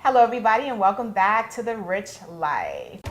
Hello everybody and welcome back to the Rich Life.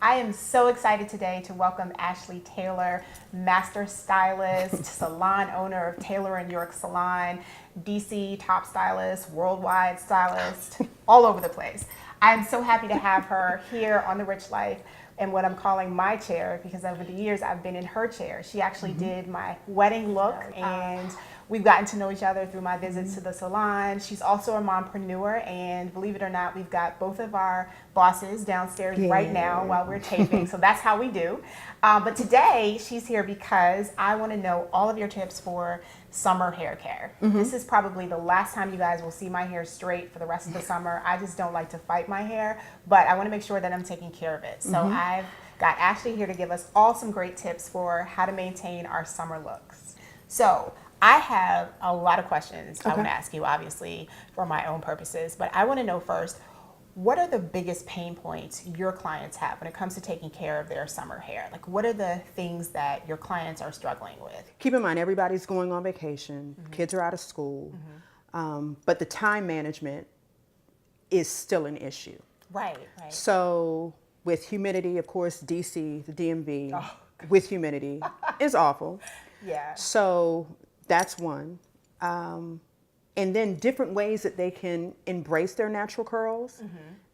I am so excited today to welcome Ashley Taylor, master stylist, salon owner of Taylor and York Salon, DC top stylist, worldwide stylist, all over the place. I'm so happy to have her here on the Rich Life in what I'm calling my chair, because over the years I've been in her chair. She actually did my wedding look, and we've gotten to know each other through my visits to the salon. She's also a mompreneur, and believe it or not, we've got both of our bosses downstairs right now while we're taping, so that's how we do. But today she's here because I want to know all of your tips for summer hair care. This is probably the last time you guys will see my hair straight for the rest of the summer. I just don't like to fight my hair, but I want to make sure that I'm taking care of it. So I've got Ashley here to give us all some great tips for how to maintain our summer looks. So I have a lot of questions I want to ask you, obviously, for my own purposes, but I want to know first, what are the biggest pain points your clients have when it comes to taking care of their summer hair? Like, what are the things that your clients are struggling with? Keep in mind, everybody's going on vacation, kids are out of school, but the time management is still an issue. Right. So with humidity, of course, DC, the DMV, with humidity is awful. Yeah. So that's one. And then different ways that they can embrace their natural curls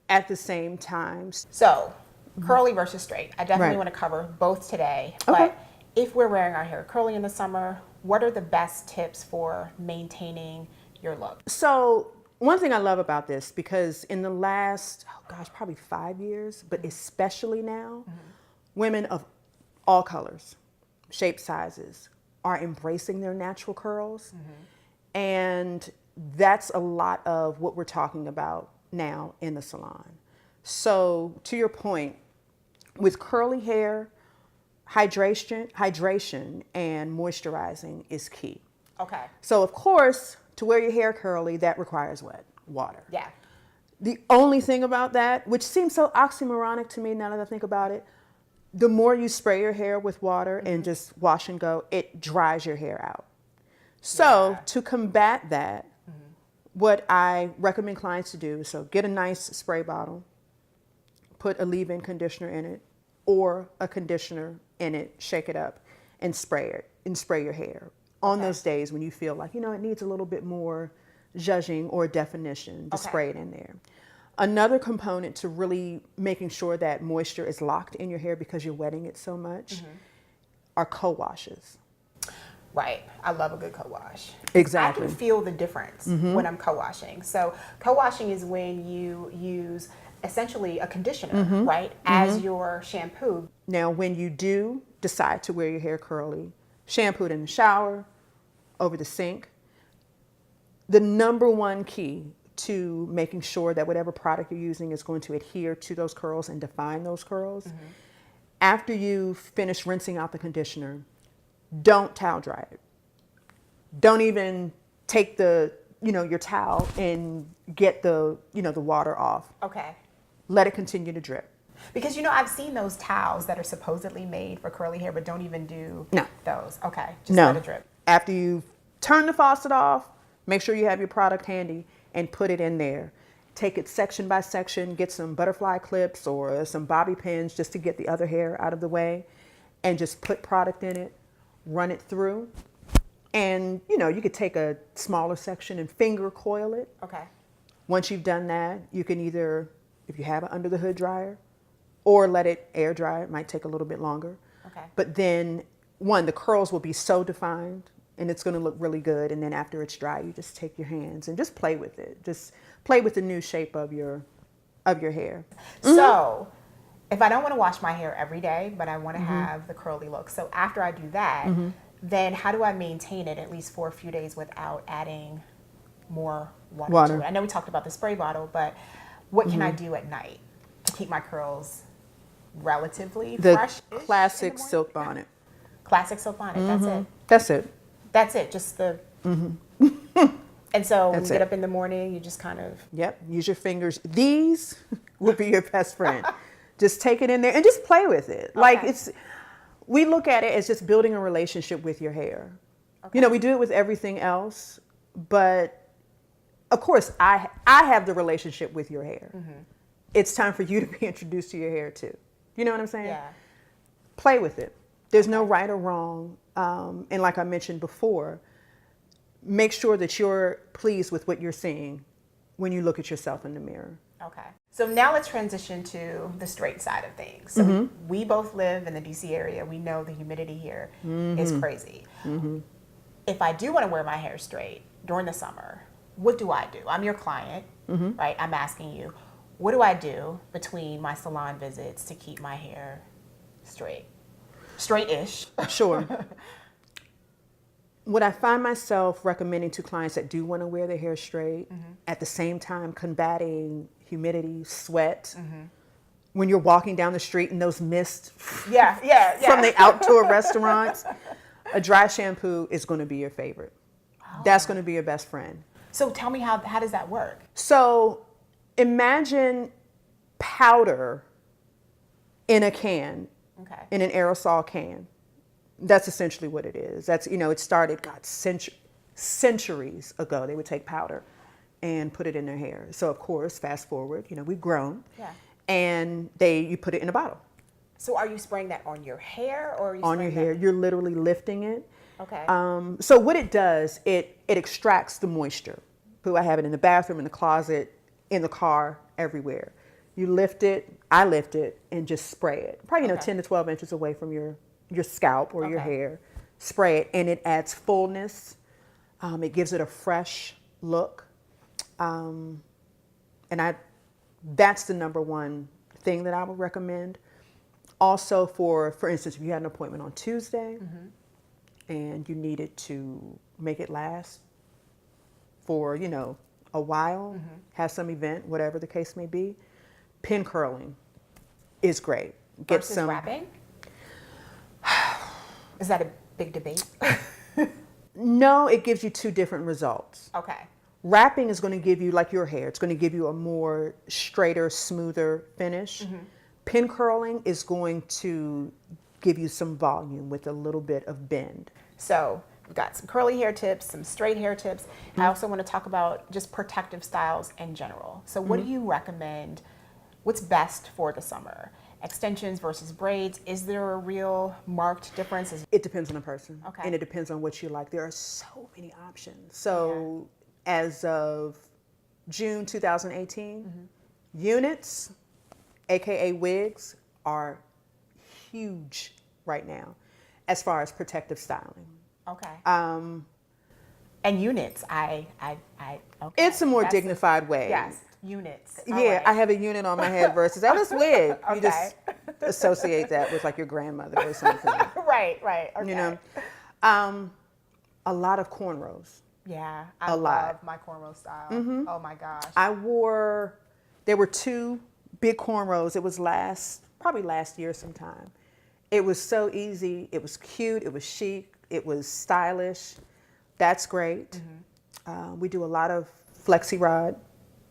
at the same time. So, curly versus straight. I definitely want to cover both today. But if we're wearing our hair curly in the summer, what are the best tips for maintaining your look? So one thing I love about this, because in the last, probably 5 years, but especially now, women of all colors, shapes, sizes, are embracing their natural curls. And that's a lot of what we're talking about now in the salon. So to your point, with curly hair, hydration and moisturizing is key. Okay. So of course, to wear your hair curly, that requires what? Water. Yeah. The only thing about that, which seems so oxymoronic to me now that I think about it, the more you spray your hair with water and just wash and go, it dries your hair out. So to combat that, what I recommend clients to do is get a nice spray bottle, put a leave-in conditioner in it, or a conditioner in it, shake it up, and spray it, and spray your hair. On those days when you feel like, it needs a little bit more zhuzhing or definition, to spray it in there. Another component to really making sure that moisture is locked in your hair because you're wetting it so much are co-washes. Right. I love a good co-wash. Exactly. I can feel the difference when I'm co-washing. So co-washing is when you use essentially a conditioner, right, as your shampoo. Now, when you do decide to wear your hair curly, shampooed in the shower, over the sink, the number one key to making sure that whatever product you're using is going to adhere to those curls and define those curls, after you finish rinsing out the conditioner, don't towel dry it. Don't even take your towel and get the water off. Okay. Let it continue to drip. Because I've seen those towels that are supposedly made for curly hair but don't even do those. Okay. Just let it drip. After you turn the faucet off, make sure you have your product handy and put it in there. Take it section by section, get some butterfly clips or some bobby pins just to get the other hair out of the way, and just put product in it. Run it through, and you could take a smaller section and finger coil it. Okay. Once you've done that, you can either, if you have an under the hood dryer, or let it air dry. It might take a little bit longer. Okay. But then, the curls will be so defined and it's going to look really good. And then after it's dry, you just take your hands and just play with it. Just play with the new shape of your hair. So if I don't want to wash my hair every day, but I want to have the curly look, so after I do that, then how do I maintain it at least for a few days without adding more water to it? I know we talked about the spray bottle, but what can I do at night to keep my curls relatively fresh? The classic silk bonnet. Classic silk bonnet, that's it. That's it. That's it, just the... And so when you get up in the morning, you just kind of... Yep, use your fingers. These will be your best friend. Just take it in there and just play with it. Like we look at it as just building a relationship with your hair. Okay. You know, we do it with everything else, but of course, I have the relationship with your hair. It's time for you to be introduced to your hair too. You know what I'm saying? Yeah. Play with it. There's no right or wrong. And like I mentioned before, make sure that you're pleased with what you're seeing when you look at yourself in the mirror. Okay. So now let's transition to the straight side of things. So we both live in the DC area. We know the humidity here is crazy. If I do want to wear my hair straight during the summer, what do I do? I'm your client, right? I'm asking you, what do I do between my salon visits to keep my hair straight? Straight-ish. Sure. What I find myself recommending to clients that do want to wear their hair straight, at the same time combating humidity, sweat, when you're walking down the street and those mists from the outdoor restaurants, a dry shampoo is going to be your favorite. That's going to be your best friend. So tell me, how does that work? So imagine powder in a can, in an aerosol can. That's essentially what it is. That's, you know, it started, God, centuries ago. They would take powder and put it in their hair. So of course, fast forward, you know, we've grown, and you put it in a bottle. So are you spraying that on your hair, or are you on your hair? You're literally lifting it. Okay. So what it does, it extracts the moisture. I have it in the bathroom, in the closet, in the car, everywhere. You lift it, I lift it, and just spray it. Probably, 10 to 12 inches away from your scalp or your hair. Spray it, and it adds fullness. It gives it a fresh look. That's the number one thing that I would recommend. Also, for instance, if you had an appointment on Tuesday and you needed to make it last for, a while, have some event, whatever the case may be, pin curling is great. Get versus some wrapping? Is that a big debate? No, it gives you two different results. Okay. Wrapping is going to give you, like your hair, it's going to give you a more straighter, smoother finish. Pin curling is going to give you some volume with a little bit of bend. So we've got some curly hair tips, some straight hair tips. I also want to talk about just protective styles in general. So what do you recommend? What's best for the summer? Extensions versus braids? Is there a real marked difference? It depends on the person. Okay. And it depends on what you like. There are so many options. So as of June 2018, units, AKA wigs, are huge right now as far as protective styling. Okay. And units, okay. It's a more dignified way. Yes, units. All Yeah, right. I have a unit on my head versus, this wig. You just associate that with like your grandmother or something. Right. Okay. A lot of cornrows. Yeah, I love my cornrow style. Oh my gosh. There were two big cornrows. It was probably last year sometime. It was so easy. It was cute. It was chic. It was stylish. That's great. We do a lot of Flexi Rod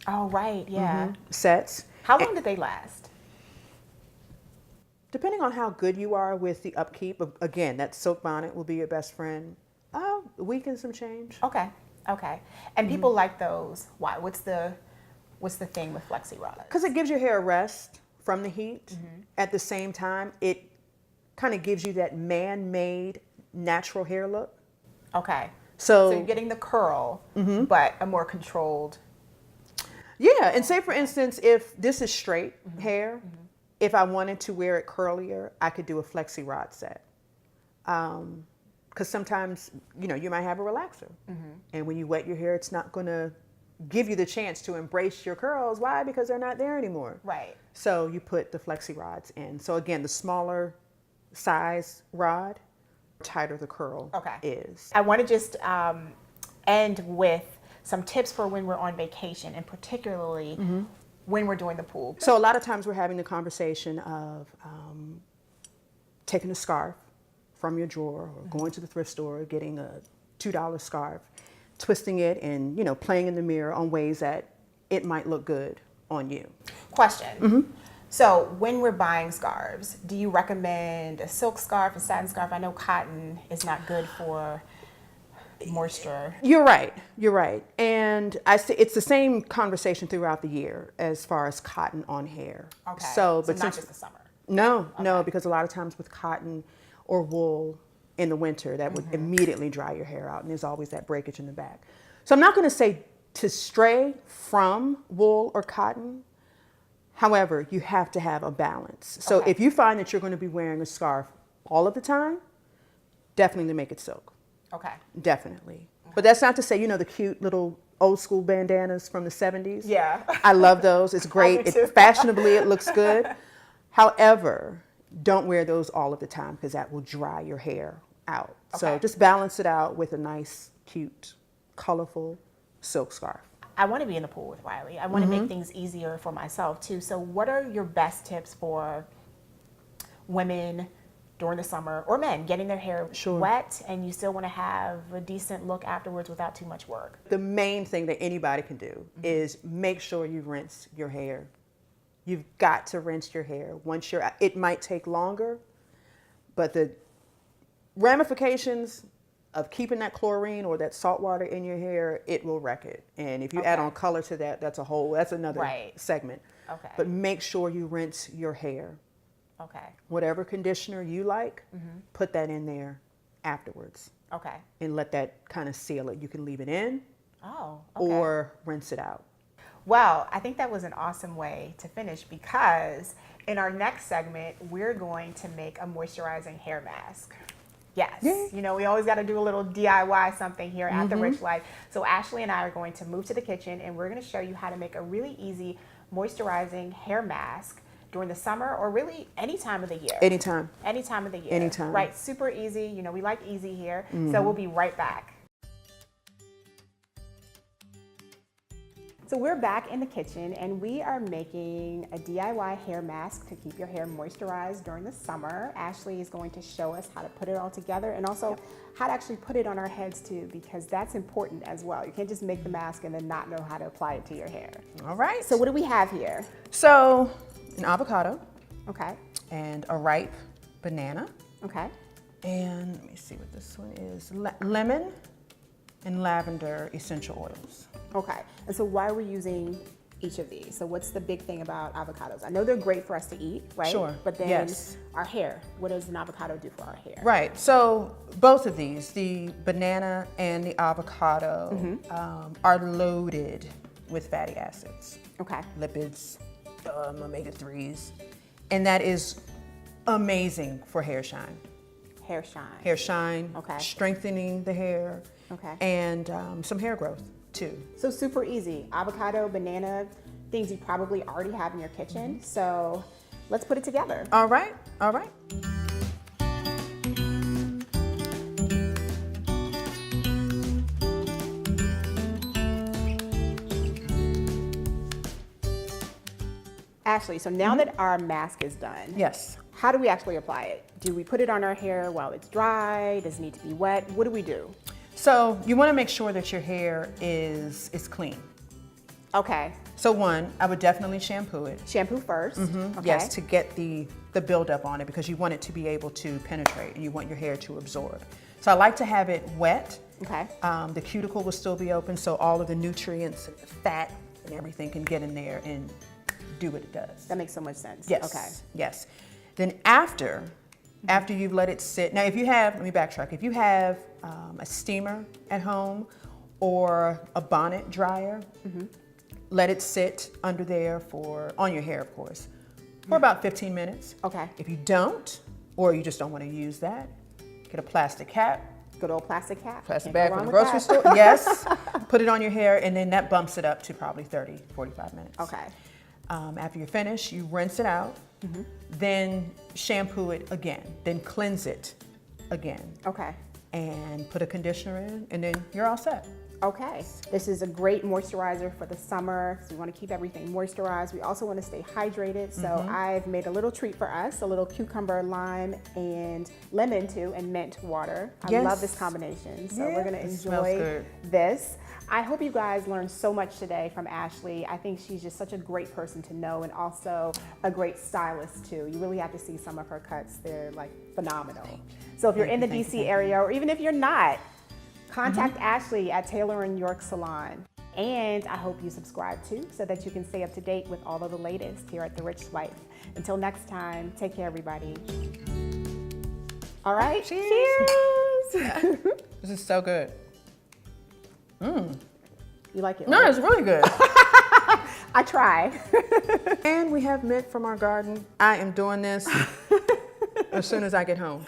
Oh, right. Yeah. sets. How long did they last? Depending on how good you are with the upkeep, again, that silk bonnet will be your best friend. A week and some change. Okay. And people like those. Why? What's the thing with Flexi Rods? Because it gives your hair a rest from the heat. At the same time, it kind of gives you that man-made natural hair look. Okay. So you're getting the curl, but a more controlled. Yeah, and say for instance, if this is straight hair, if I wanted to wear it curlier, I could do a Flexi Rod set. Because sometimes, you might have a relaxer. And when you wet your hair, it's not going to give you the chance to embrace your curls. Why? Because they're not there anymore. Right. So you put the Flexi Rods in. So again, the smaller size rod, tighter the curl is. I want to just end with some tips for when we're on vacation, and particularly when we're doing the pool. So a lot of times we're having the conversation of taking a scarf from your drawer or going to the thrift store, getting a $2 scarf, twisting it and, playing in the mirror on ways that it might look good on you. Question. So when we're buying scarves, do you recommend a silk scarf, a satin scarf? I know cotton is not good for moisture. You're right. You're right. And I say it's the same conversation throughout the year as far as cotton on hair. Okay. So, but not since, just the summer. no, no, Okay. because a lot of times with cotton or wool in the winter, that would immediately dry your hair out, and there's always that breakage in the back. So I'm not going to say to stray from wool or cotton. However, you have to have a balance. So Okay. if you find that you're going to be wearing a scarf all of the time, definitely make it silk. Okay. Definitely. But that's not to say, the cute little old school bandanas from the 70s. Yeah. I love those. It's great. do too. Fashionably, it looks good. However, don't wear those all of the time because that will dry your hair out. So Okay. just balance it out with a nice, cute, colorful silk scarf. I want to be in the pool with Riley. I want to make things easier for myself too. So what are your best tips for women during the summer, or men getting their hair Sure. wet and you still want to have a decent look afterwards without too much work? The main thing that anybody can do is make sure you rinse your hair. You've got to rinse your hair. It might take longer, but the ramifications of keeping that chlorine or that salt water in your hair, it will wreck it. And if you add Okay. on color to that, that's another Right. segment. Okay. But make sure you rinse your hair. Okay. Whatever conditioner you like, put that in there afterwards Okay. and let that kind of seal it. You can leave it in Oh, okay. or rinse it out. Well, I think that was an awesome way to finish, because in our next segment, we're going to make a moisturizing hair mask. Yes. Yeah. We always got to do a little DIY something here at the Riche Life. So Ashley and I are going to move to the kitchen, and we're going to show you how to make a really easy moisturizing hair mask during the summer, or really any time of the year. Anytime. Any time of the year. Anytime. Right. Super easy. We like easy here. So we'll be right back. So we're back in the kitchen, and we are making a DIY hair mask to keep your hair moisturized during the summer. Ashley is going to show us how to put it all together, and also how to actually put it on our heads too, because that's important as well. You can't just make the mask and then not know how to apply it to your hair. All right. So what do we have here? So an avocado Okay. and a ripe banana. Okay. And let me see what this one is. Lemon and lavender essential oils. Okay. And so why are we using each of these? So what's the big thing about avocados? I know they're great for us to eat, right? Sure. But then Yes. our hair, what does an avocado do for our hair? Right. So both of these, the banana and the avocado, are loaded with fatty acids, Okay. lipids, omega-3s, and that is amazing for hair shine. Hair shine. Hair shine, Okay. strengthening the hair, Okay. and some hair growth too. So super easy. Avocado, banana, things you probably already have in your kitchen. So let's put it together. All right. All right. Ashley, so now that our mask is done, Yes. how do we actually apply it? Do we put it on our hair while it's dry? Does it need to be wet? What do we do? So you want to make sure that your hair is clean. Okay. So one, I would definitely shampoo it. Shampoo first. Okay. Yes, to get the buildup on it, because you want it to be able to penetrate and you want your hair to absorb. So I like to have it wet. Okay. The cuticle will still be open, so all of the nutrients and the fat and everything can get in there and do what it does. That makes so much sense. Yes. Okay. Yes. Then after you've let it sit, now if you have, let me backtrack. If you have a steamer at home or a bonnet dryer, let it sit under there on your hair, of course, for about 15 minutes. Okay. If you don't, or you just don't want to use that, get a plastic cap, Good old plastic cap. plastic Can't bag go from the wrong grocery with that. store. Yes. Put it on your hair, and then that bumps it up to probably 30, 45 minutes. Okay. After you're finished, you rinse it out, then shampoo it again, then cleanse it again, Okay. and put a conditioner in, and then you're all set. Okay, this is a great moisturizer for the summer. So we want to keep everything moisturized. We also want to stay hydrated. So I've made a little treat for us, a little cucumber, lime, and lemon too, and mint water. I love this combination. So we're going to enjoy this. I hope you guys learned so much today from Ashley. I think she's just such a great person to know, and also a great stylist too. You really have to see some of her cuts. They're like phenomenal. So if you're in the DC area, or even if you're not, contact Ashley at Taylor & York Salon. And I hope you subscribe too, so that you can stay up to date with all of the latest here at The Riche Life. Until next time, take care, everybody. All right, cheers. This is so good. You like it? No, right? it's really good. I try. And we have mint from our garden. I am doing this as soon as I get home.